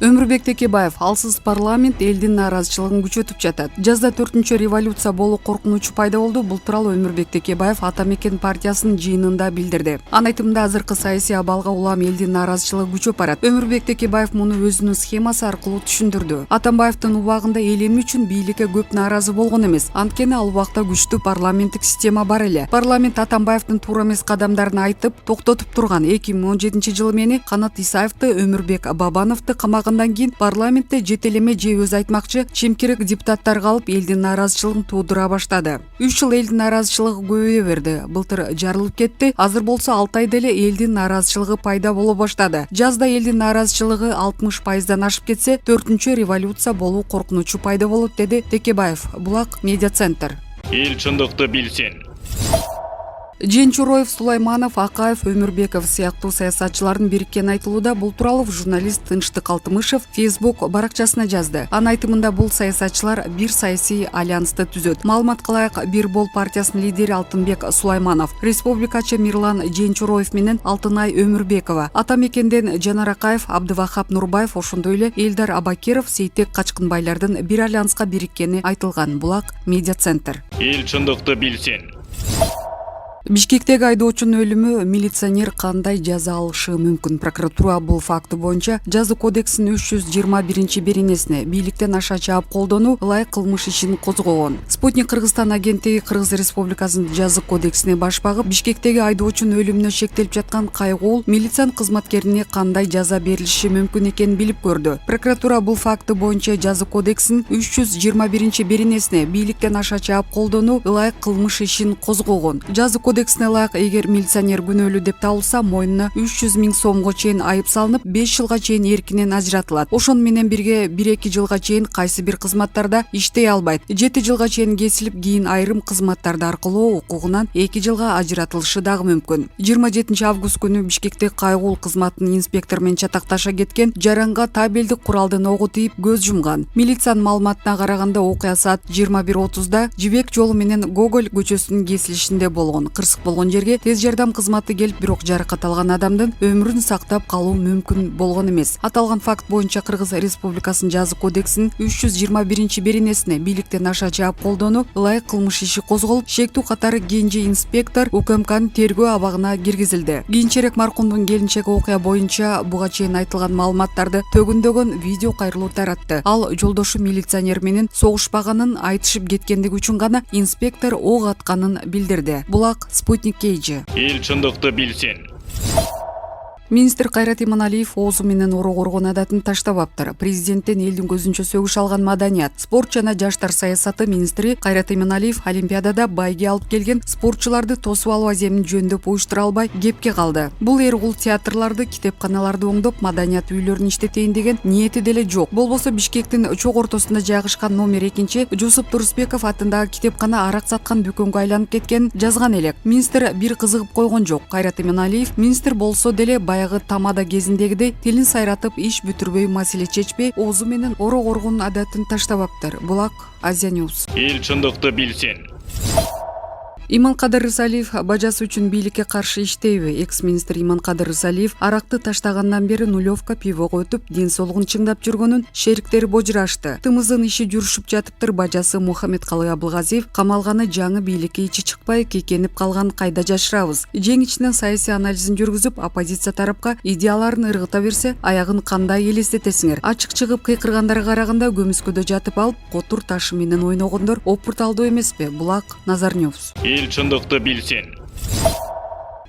Өмүрбек Текебаев: алсыз парламент элдин нааразычылыгын күчөтүп жатат. Жазда 4-чү революция болуу коркунучу пайда болду. Бул тууралуу Өмүрбек Текебаев Ата Мекен партиясынын жыйынында билдирди. Анын айтымында азыркы саясий абалга улам элдин нааразычылыгы күчөп барат. Өмүрбек Текебаев муну өзүнүн схемасы аркылуу түшүндүрдү. Атамбаевдин убагында эл эмне үчүн бийликке көп нааразы болгон эмес? Анткени ал убакта күчтүү парламенттик система бар эле. Парламент Атамбаевдин туура эмес кадамдарын айтып токтотуп турган. 2017-жылы мени Канат Исаевди, Өмүрбек Бабановду камагандан кийин парламентте жетелеме же өз айтмакчы чимкирек депутаттар калып элдин нааразычылыгын туудура баштады. 3 жыл элдин нааразычылыгы көбөйө берди. Былтыр жарылып кетти. Азыр болсо 6 айда эле элдин нааразычылыгы пайда боло баштады. Жазда элдин нааразычылыгы 60%дан ашып кетсе, 4-чү революция болуу коркунучу пайда болот, деди Текебаев. Булак медиа центр. Эл чындыкты билсин. Женчуроев, Сулайманов, Акаев, Өмүрбеков сыяктуу саясатчылардын бириккени айтылууда. Бул тууралуу журналист Тынчтык Алтымышев Facebook баракчасына жазды. Анын айтымында бул саясатчылар бир саясий альянсты түзөт. Маалымат кылайык, Бир бол партиясынын лидери Алтынбек Сулайманов, республикачы Мирлан Женчуроев менен Алтынай Өмүрбекова, Ата Мекенден Жанар Акаев, Абдывахап Нурбаев, ошондой эле Элдар Абакиров, Сейтек Качкынбайлардын бир альянска бириккени айтылган. Булак медиа центр. Эл чындыкты билсин. Бишкектеги айдоочунун өлүмү милиционер кандай жаза алышы мүмкүн? Прокуратура бул факты боюнча Жаза кодексинин 321-беренесине бийликтен аша чаап колдонуу ылайык кылмыш ишин козгогон. Спутник Кыргызстан агенттиги Кыргыз Республикасынын Жаза кодексине баш багып, Бишкектеги айдоочунун өлүмүнө шектелип жаткан кайгуул милициянын кызматкерине кандай жаза берилиши мүмкүн экенин билип көрдү. Прокуратура бул факты боюнча Жаза кодексинин 321-беренесине бийликтен аша чаап колдонуу ылайык кылмыш ишин козгогон. Жаза кодексине ылайык, эгер милиционер күнөөлүү деп табылса, мойнуна 300 000 сомго чейин айып салынып, 5 жылга чейин эркинен ажыратылат. Ошону менен бирге 1-2 жылга чейин кайсы бир кызматтарда иштей албайт. 7 жылга чейин кесилип, кийин айрым кызматтарды аркылуу укугунан 2 жылга ажыратылышы дагы мүмкүн. 27 август күнү Бишкекте кайгуул кызматтын инспектор менен чатакташа кеткен жаранга табелдик куралдын ого тийип көз жумган. Милициянын маалыматына караганда, окуя саат 21:30-да Жибек жолу менен Гоголь көчөсүнүн кесилишинде болгон. Кырсык болгон жерге тез жардам кызматы келип, бирок жаракат алган адамдын өмүрүн сактап калуу мүмкүн болгон эмес. Аталган факт боюнча Кыргыз Республикасынын Жаза кодексинин 321-беренесине бийликтен аша чаап колдонуу ылайык кылмыш иши козголуп, шектүү катары кенже инспектор УКМКнын тергөө абагына киргизилди. Кийинчерээк маркумдун келинчеги окуя боюнча буга чейин айтылган маалыматтарды төгүндөгөн видео кайрылуу таратты. Ал жолдошу милиционер менен согушпаганын, айтышып кеткендиги үчүн гана инспектор ок атканын билдирди. Булак Спутник Кейджи. Эл чындыкты билсин. Министр Кайрат Иманалиев оозу менен ороо коргон адатын таштабаптыр. Президенттен элдин көзүнчө сөгүш алган маданият, спорт жана жаштар саясаты министри Кайрат Иманалиев Олимпиадада байге алып келген спортчуларды тосуп алуу аземин жөндөп уюштура албай кепке калды. Бул эргул театрларды, китепканаларды оңдоп, маданият үйлөрүн иштетейин деген ниети деле жок. Болбосо Бишкектин чок ортосунда жайгашкан номер 2 Жусуп Турусбеков атындагы китепкана арак саткан дүкөнгө айланып кеткен жазган элек. Министр бир кызыгып койгон жок. Кайрат Иманалиев министр болсо деле баягы тамада кезиндегидей тилин сайратып, иш бүтүрбөй, маселе чечпей, оозу менен ороо коргон адатын таштабаптыр. Булак Азия Ньюс. Эл чындыкты билсин. Иманкадыр Рысалиев бажасы үчүн бийликке каршы иштейби? Экс-министр Иманкадыр Рысалиев аракты таштагандан бери нулевка пивого өтүп, ден соолугун чыңдап жүргөнүн шериктери божурашты. Тымыздын иши жүрүшүп жатыптыр. Бажасы Мухаммедкалый Абылгазиев камалганы жаңы бийликке ичи чыкпай кекенип калганын кайда жашырабыз? Жең ичинен саясий анализин жүргүзүп, оппозиция тарапка идеяларын ыргыта берсе, аягын кандай элестетесиңер? Ачык чыгып кыйкыргандарга караганда көмүскөдө жатып алып, котур ташы менен ойногондор опурталдуу эмеспи? Булак Назар Ньюс. Эл чындыкты билсин.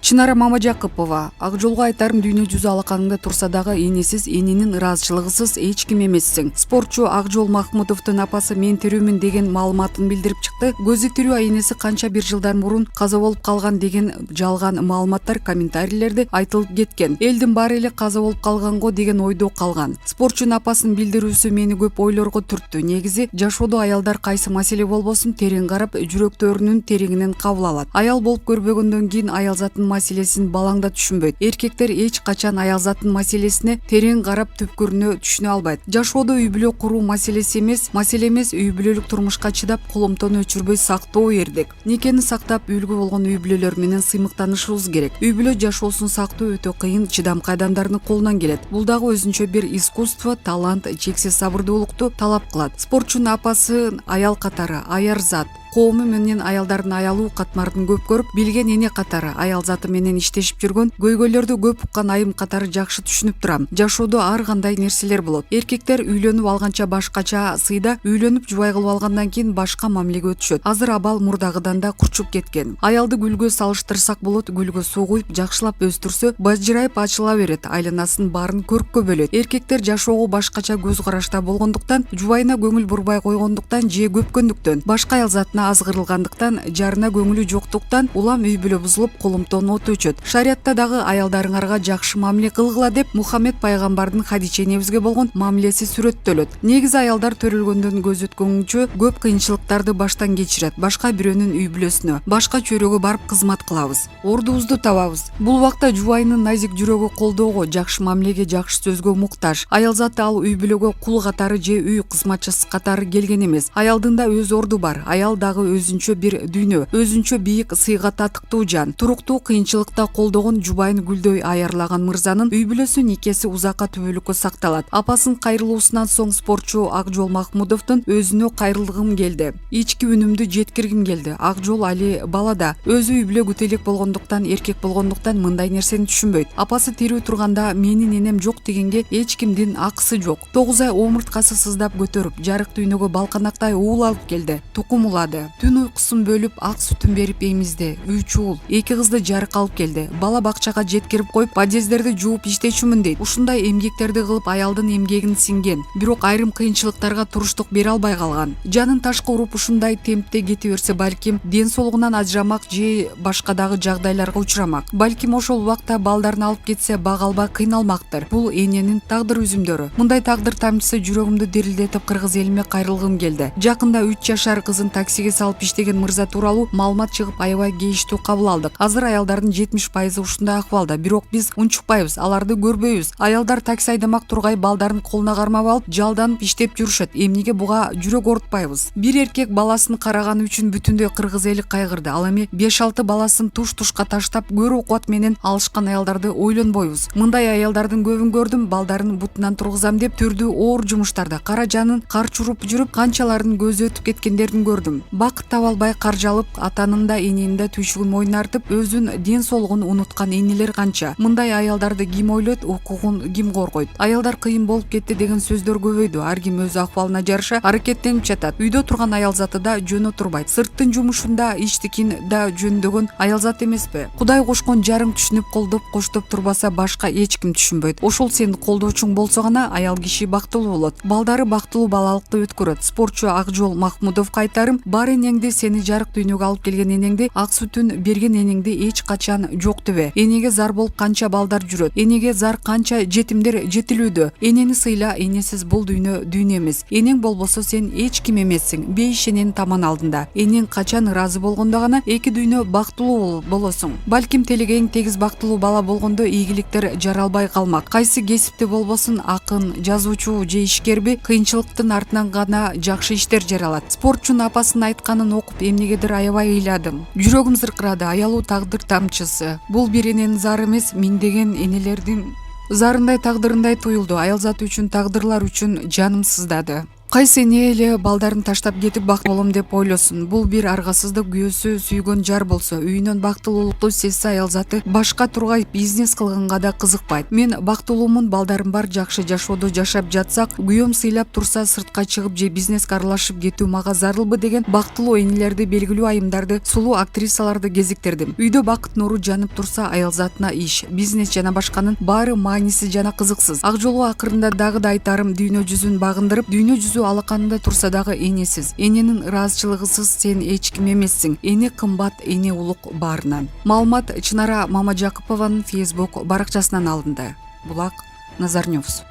Чынара Мамажакупова: ак жолго айтарым, дүйнө жүзү алаканыңда турса дагы энесиз, энинин ыраазычылыгысыз эч ким эмессиң. Спортчу Акжол Махмудовдун апасы мен тирүүмүн деген маалыматын билдирип чыкты. Көзү тирүү энеси канча бир жылдар мурун каза болуп калган деген жалган маалыматтар комментарийлерде айтылып кеткен. Элдин баары эле каза болуп калганго деген ойдо калган. Спортчунун апасынын билдирүүсү мени көп ойлорго түрттү. Негизи жашоодо аялдар кайсы маселе болбосун терең карап, жүрөктөрүнүн тереңинен кабыл алат. Аял болуп көрбөгөндөн кийин аял затын маселесин балаңда түшүнбөйт. Эркектер эч качан аял затын маселесине терең карап түпкүрүнө түшүнө албайт. Жашоодо үй бүлө куруу маселе эмес, үй бүлөлүк турмушка чыдап коломтону өчүрбөй сактоо эрдик. Никени сактап үлгү болгон үй бүлөлөр менен сыймыктанышыбыз керек. Үй бүлө жашоосун сактоо өтө кыйын, чыдамкай адамдардын колунан келет. Бул дагы өзүнчө бир искусство, талант, чексиз сабырдуулукту талап кылат. Спортчунун апасы аял катары аяр зат. Коому менен аялдардын аялуу катмарын көп көрүп, билген эне катары аял заты менен иштешип жүргөн көйгөйлөрдү көп уккан айым катары жакшы түшүнүп турам. Жашоодо ар кандай нерселер болот. Эркектер үйлөнүп алганча башкача сыйда, үйлөнүп жубай кылып алгандан кийин башка мамилеге өтүшөт. Азыр абал мурдагыдан да курчуп кеткен. Аялды гүлгө салыштырсак болот, гүлгө суу куюп, жакшылап өстүрсө, бажырайып ачыла берет, айланасын баарын көрккө бөлөт. Эркектер жашоого башкача көз карашта болгондуктан, жубайына көңүл бурбай койгондуктан же көпкөндүктөн, башка аял затына азгырылгандыктан, жарына көңүлү жоктуктан улам үй бүлө бузулуп, коломтонун оту өчөт. Шариятта дагы аялдарыңарга жакшы мамиле кылгыла деп Мухаммед пайгамбардын Хадиче энебизге болгон мамилеси сүрөттөлөт. Негизи аялдар төрөлгөндөн көз өткөнгүчө көп кыйынчылыктарды баштан кечирет. Башка бирөөнүн үй бүлөсүнө, башка чөйрөгө барып кызмат кылабыз. Ордубузду табабыз. Бул убакта жубайынын назик жүрөгү колдоого, жакшы мамилеге, жакшы сөзгө муктаж. Аял заты ал үй бүлөгө кул катары же үй кызматчысы катары келген эмес. Аялдын да өз орду бар. Аял дагы өзүнчө бир дүйнө, өзүнчө бийик, сыйга татыктуу жан. Туруктуу кыйынчылыкта колдогон, жубайын гүлдөй аярлаган мырзанын үй бүлөсү никеси узакка түбөлүккө сакталат. Апасын кайрылуусунан соң спортчу Акжол Махмудовдун өзүнө кайрылгым келди. Ички үнүмдү жеткиргим келди. Акжол али балада, өзү үй бүлө күтелек болгондуктан, эркек болгондуктан мындай нерсени түшүнбөйт. Апасы тирүү турганда менин энем жок дегенге эч кимдин акысы жок. 9 ай омурткасы сыздап көтөрүп, жарык дүйнөгө балканактай уул алып келди. Тукум улады. Түн уйкусун бөлүп, ак сүтүн берип эмизди. 3 уул, 2 кызды жарык алып келди. Бала бакчага жеткирип коюп, подъездерди жууп иштечүмүн дейт. Ушундай эмгектерди кылып аялдын эмгегин сиңген. Бирок айрым кыйынчылыктарга туруштук бере албай калган. Жанын ташка уруп ушундай темпте кете берсе, балким ден соолугунан ажырамак же башка дагы жагдайларга учурамак. Балким ошол убакта балдарын алып кетсе, бага албай кыйналмактыр. Бул эненин тагдыр үзүмдөрү. Мындай тагдыр тамчысы жүрөгүмдү дирилдетип, кыргыз элиме кайрылгым келди. Жакында 3 жашар кызын таксиге салып иштеген мырза тууралуу маалымат чыгып, аябай кейиштүү кабыл алдык. Азыр аялдардын 70% ушундай акыбалда, бирок биз унчукпайбыз, аларды көрбөйбүз. Аялдар такси айдамак тургай балдарын колуна кармап алып, жалданып иштеп жүрүшөт. Эмнеге буга жүрөк оорутпайбыз? Бир эркек баласын караганы үчүн бүтүндөй кыргыз эли кайгырды. Ал эми 5-6 баласын туш-тушка таштап, көрүү кубат менен алышкан аялдарды ойлонбойбуз. Мындай аялдардын көбүн көрдүм, балдарын бутунан тургузам деп түрдүү оор жумуштарда кара жанын карчуруп жүрүп, канчалардын көзү өтүп кеткендерин көрдүм. Бакыт таба албай каржалып, атанын да эненин да түйшүгүн мойнуна артып, өзүн ден соолугун унуткан энелер канча. Мындай аялдарды ким ойлойт, укугун ким коргойт? Аялдар кыйын болуп кетти деген сөздөр көбөйдү. Ар ким өз акыбалына жараша аракеттенип жатат. Үйдө турган аял заты да жөнө турбайт. Сырттын жумушунда, иштикин да жөндөгөн аял зат эмеспи? Кудай кошкон жарың түшүнүп, колдоп, коштоп турбаса, башка эч ким түшүнбөйт. Ошол сенин колдоочуң болсо гана аял киши бактылуу болот. Балдары бактылуу балалыкты өткөрөт. Спортчу Акжол Махмудовго айтарым, бар энеңди, сени жарык дүйнөгө алып келген энеңди, ак сүтүн берген энеңди эч качан жоктубе. Энеге зар болуп канча балдар жүрөт. Энеге зар канча жетимдер жетилүүдө. Энени сыйла, энесиз бул дүйнө эмес. Энең болбосо сен эч ким эмессиң. Бейиш эненин таман алдында. Энең качан ыраазы болгондо гана эки дүйнө бактылуу болосуң. Балким телегең тегиз бактылуу бала болгондо ийгиликтер жаралбай калмак. Кайсы кесипте болбосун, акын, жазуучу же ишкерби, кыйынчылыктын артынан гана жакшы иштер жаралат. Спортчунун апасынын айтканын окуп эмнегедир аябай ыйладым. Жүрөгүм зыркырады. Аялуу тагдыр тамчысы. Бул бир эненин зары эмес, миңдеген энелердин зарындай, тагдырындай туюлду. Аял заты үчүн, тагдырлар үчүн жаным сыздады. Кайсы эне эле балдарын таштап кетип бактылуу болом деп ойлосун. Бул бир аргасыздык, күйөөсү сүйгөн жар болсо, үйүнөн бактылуулукту сезсе, аял заты башка тургай бизнес кылганга да кызыкпайт. Мен бактылуумун, балдарым бар, жакшы жашоодо жашап жатсак, күйөөм сыйлап турса, сыртка чыгып же бизнеске аралашып кетүү мага зарылбы деген бактылуу энелерди, белгилүү айымдарды, сулуу актрисаларды кезиктирдим. Үйдө бакыт нуру жанып турса, аял затына иш, бизнес жана башканын баары маанисиз жана кызыксыз. Акжолго акырында дагы да айтарым, дүйнө жүзүн багындырып, дүйнө жүзү алаканында турса дагы энесиз, эненин ыраазычылыгысыз сен эч ким эмессиң. Эне кымбат, эне улук баарынан. Маалымат Чынара Мамажакыпованын Facebook баракчасынан алынды. Булак Назарнёвс.